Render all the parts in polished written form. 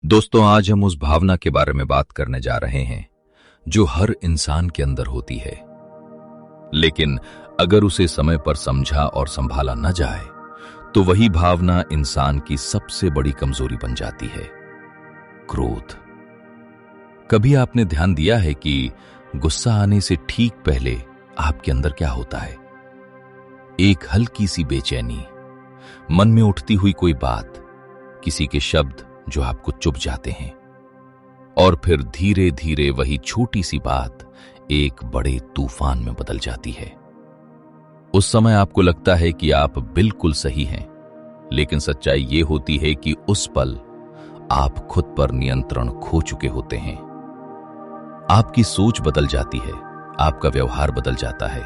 दोस्तों, आज हम उस भावना के बारे में बात करने जा रहे हैं जो हर इंसान के अंदर होती है, लेकिन अगर उसे समय पर समझा और संभाला न जाए तो वही भावना इंसान की सबसे बड़ी कमजोरी बन जाती है, क्रोध। कभी आपने ध्यान दिया है कि गुस्सा आने से ठीक पहले आपके अंदर क्या होता है? एक हल्की सी बेचैनी, मन में उठती हुई कोई बात, किसी के शब्द जो आपको चुभ जाते हैं, और फिर धीरे धीरे वही छोटी सी बात एक बड़े तूफान में बदल जाती है। उस समय आपको लगता है कि आप बिल्कुल सही हैं, लेकिन सच्चाई ये होती है कि उस पल आप खुद पर नियंत्रण खो चुके होते हैं। आपकी सोच बदल जाती है, आपका व्यवहार बदल जाता है,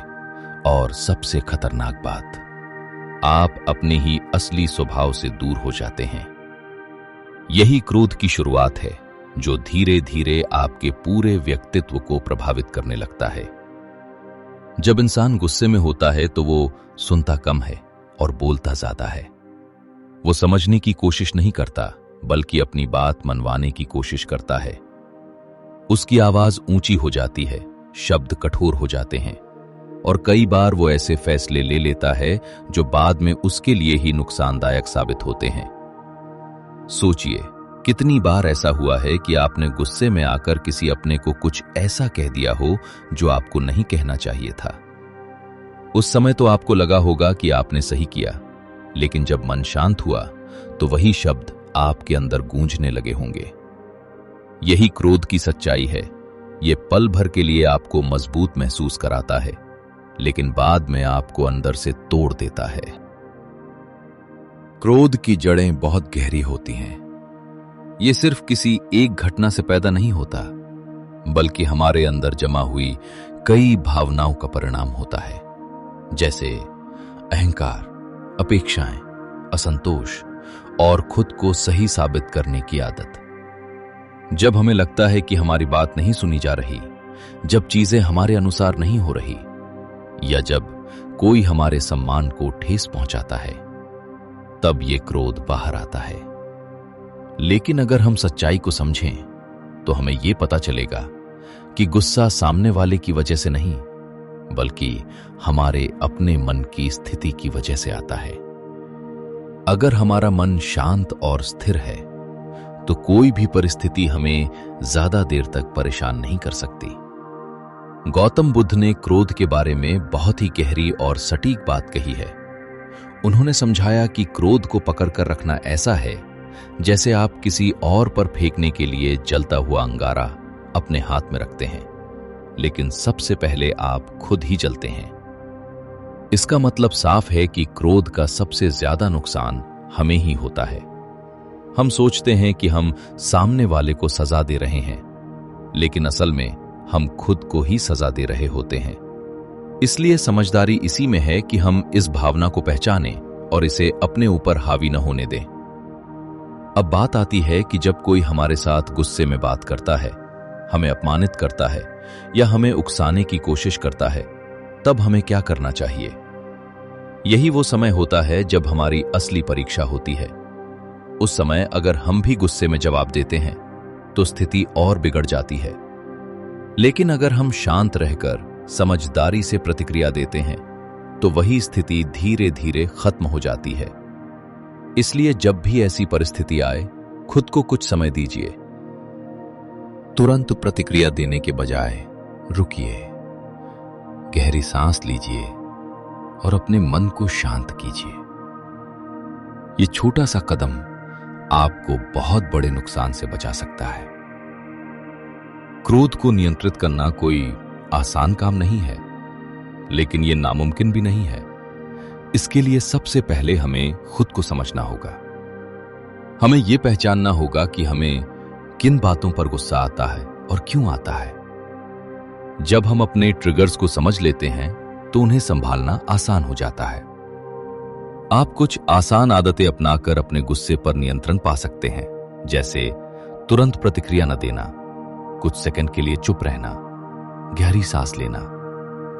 और सबसे खतरनाक बात, आप अपने ही असली स्वभाव से दूर हो जाते हैं। यही क्रोध की शुरुआत है जो धीरे धीरे आपके पूरे व्यक्तित्व को प्रभावित करने लगता है। जब इंसान गुस्से में होता है तो वो सुनता कम है और बोलता ज्यादा है। वो समझने की कोशिश नहीं करता, बल्कि अपनी बात मनवाने की कोशिश करता है। उसकी आवाज ऊंची हो जाती है, शब्द कठोर हो जाते हैं, और कई बार वो ऐसे फैसले ले लेता है जो बाद में उसके लिए ही नुकसानदायक साबित होते हैं। सोचिए, कितनी बार ऐसा हुआ है कि आपने गुस्से में आकर किसी अपने को कुछ ऐसा कह दिया हो जो आपको नहीं कहना चाहिए था। उस समय तो आपको लगा होगा कि आपने सही किया, लेकिन जब मन शांत हुआ तो वही शब्द आपके अंदर गूंजने लगे होंगे। यही क्रोध की सच्चाई है। ये पल भर के लिए आपको मजबूत महसूस कराता है, लेकिन बाद में आपको अंदर से तोड़ देता है। क्रोध की जड़ें बहुत गहरी होती हैं। ये सिर्फ किसी एक घटना से पैदा नहीं होता, बल्कि हमारे अंदर जमा हुई कई भावनाओं का परिणाम होता है, जैसे अहंकार, अपेक्षाएं, असंतोष और खुद को सही साबित करने की आदत। जब हमें लगता है कि हमारी बात नहीं सुनी जा रही, जब चीजें हमारे अनुसार नहीं हो रही, या जब कोई हमारे सम्मान को ठेस पहुंचाता है, तब ये क्रोध बाहर आता है। लेकिन अगर हम सच्चाई को समझें तो हमें यह पता चलेगा कि गुस्सा सामने वाले की वजह से नहीं, बल्कि हमारे अपने मन की स्थिति की वजह से आता है। अगर हमारा मन शांत और स्थिर है तो कोई भी परिस्थिति हमें ज्यादा देर तक परेशान नहीं कर सकती। गौतम बुद्ध ने क्रोध के बारे में बहुत ही गहरी और सटीक बात कही है। उन्होंने समझाया कि क्रोध को पकड़कर रखना ऐसा है जैसे आप किसी और पर फेंकने के लिए जलता हुआ अंगारा अपने हाथ में रखते हैं, लेकिन सबसे पहले आप खुद ही जलते हैं। इसका मतलब साफ है कि क्रोध का सबसे ज्यादा नुकसान हमें ही होता है। हम सोचते हैं कि हम सामने वाले को सजा दे रहे हैं, लेकिन असल में हम खुद को ही सजा दे रहे होते हैं। इसलिए समझदारी इसी में है कि हम इस भावना को पहचानें और इसे अपने ऊपर हावी न होने दें। अब बात आती है कि जब कोई हमारे साथ गुस्से में बात करता है, हमें अपमानित करता है या हमें उकसाने की कोशिश करता है, तब हमें क्या करना चाहिए? यही वो समय होता है जब हमारी असली परीक्षा होती है। उस समय अगर हम भी गुस्से में जवाब देते हैं तो स्थिति और बिगड़ जाती है, लेकिन अगर हम शांत रहकर समझदारी से प्रतिक्रिया देते हैं तो वही स्थिति धीरे धीरे खत्म हो जाती है। इसलिए जब भी ऐसी परिस्थिति आए, खुद को कुछ समय दीजिए। तुरंत प्रतिक्रिया देने के बजाय रुकिए, गहरी सांस लीजिए और अपने मन को शांत कीजिए। ये छोटा सा कदम आपको बहुत बड़े नुकसान से बचा सकता है। क्रोध को नियंत्रित करना कोई आसान काम नहीं है, लेकिन यह नामुमकिन भी नहीं है। इसके लिए सबसे पहले हमें खुद को समझना होगा। हमें यह पहचानना होगा कि हमें किन बातों पर गुस्सा आता है और क्यों आता है। जब हम अपने ट्रिगर्स को समझ लेते हैं तो उन्हें संभालना आसान हो जाता है। आप कुछ आसान आदतें अपनाकर अपने गुस्से पर नियंत्रण पा सकते हैं, जैसे तुरंत प्रतिक्रिया न देना, कुछ सेकंड के लिए चुप रहना, गहरी सांस लेना,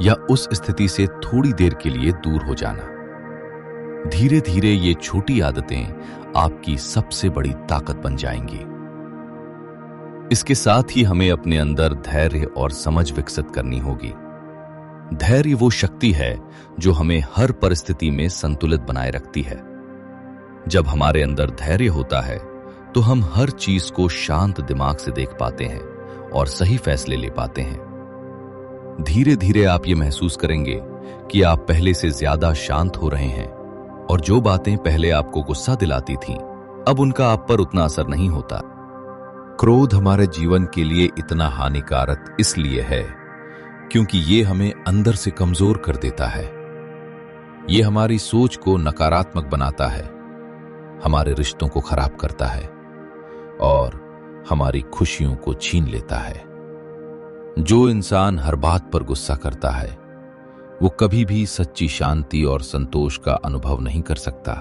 या उस स्थिति से थोड़ी देर के लिए दूर हो जाना। धीरे धीरे ये छोटी आदतें आपकी सबसे बड़ी ताकत बन जाएंगी। इसके साथ ही हमें अपने अंदर धैर्य और समझ विकसित करनी होगी। धैर्य वो शक्ति है जो हमें हर परिस्थिति में संतुलित बनाए रखती है। जब हमारे अंदर धैर्य होता है तो हम हर चीज को शांत दिमाग से देख पाते हैं और सही फैसले ले पाते हैं। धीरे धीरे आप ये महसूस करेंगे कि आप पहले से ज्यादा शांत हो रहे हैं और जो बातें पहले आपको गुस्सा दिलाती थीं, अब उनका आप पर उतना असर नहीं होता। क्रोध हमारे जीवन के लिए इतना हानिकारक इसलिए है क्योंकि ये हमें अंदर से कमजोर कर देता है। ये हमारी सोच को नकारात्मक बनाता है, हमारे रिश्तों को खराब करता है और हमारी खुशियों को छीन लेता है। जो इंसान हर बात पर गुस्सा करता है वो कभी भी सच्ची शांति और संतोष का अनुभव नहीं कर सकता।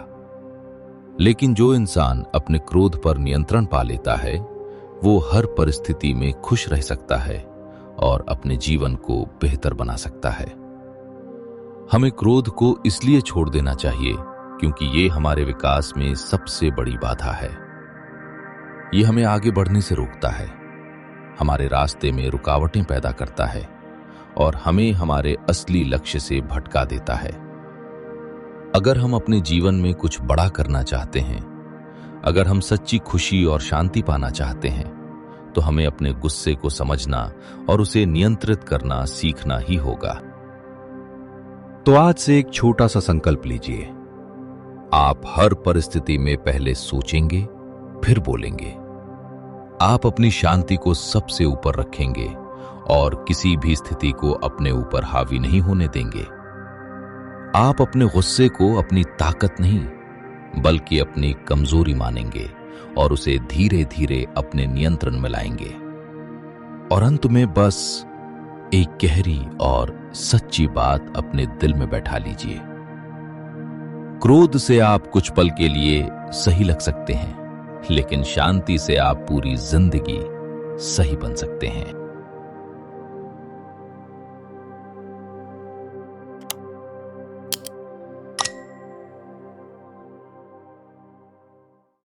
लेकिन जो इंसान अपने क्रोध पर नियंत्रण पा लेता है वो हर परिस्थिति में खुश रह सकता है और अपने जीवन को बेहतर बना सकता है। हमें क्रोध को इसलिए छोड़ देना चाहिए क्योंकि ये हमारे विकास में सबसे बड़ी बाधा है। ये हमें आगे बढ़ने से रोकता है, हमारे रास्ते में रुकावटें पैदा करता है और हमें हमारे असली लक्ष्य से भटका देता है। अगर हम अपने जीवन में कुछ बड़ा करना चाहते हैं, अगर हम सच्ची खुशी और शांति पाना चाहते हैं, तो हमें अपने गुस्से को समझना और उसे नियंत्रित करना सीखना ही होगा। तो आज से एक छोटा सा संकल्प लीजिए। आप हर परिस्थिति में पहले सोचेंगे, फिर बोलेंगे। आप अपनी शांति को सबसे ऊपर रखेंगे और किसी भी स्थिति को अपने ऊपर हावी नहीं होने देंगे। आप अपने गुस्से को अपनी ताकत नहीं बल्कि अपनी कमजोरी मानेंगे और उसे धीरे धीरे अपने नियंत्रण में लाएंगे। और अंत में बस एक गहरी और सच्ची बात अपने दिल में बैठा लीजिए। क्रोध से आप कुछ पल के लिए सही लग सकते हैं, लेकिन शांति से आप पूरी जिंदगी सही बन सकते हैं।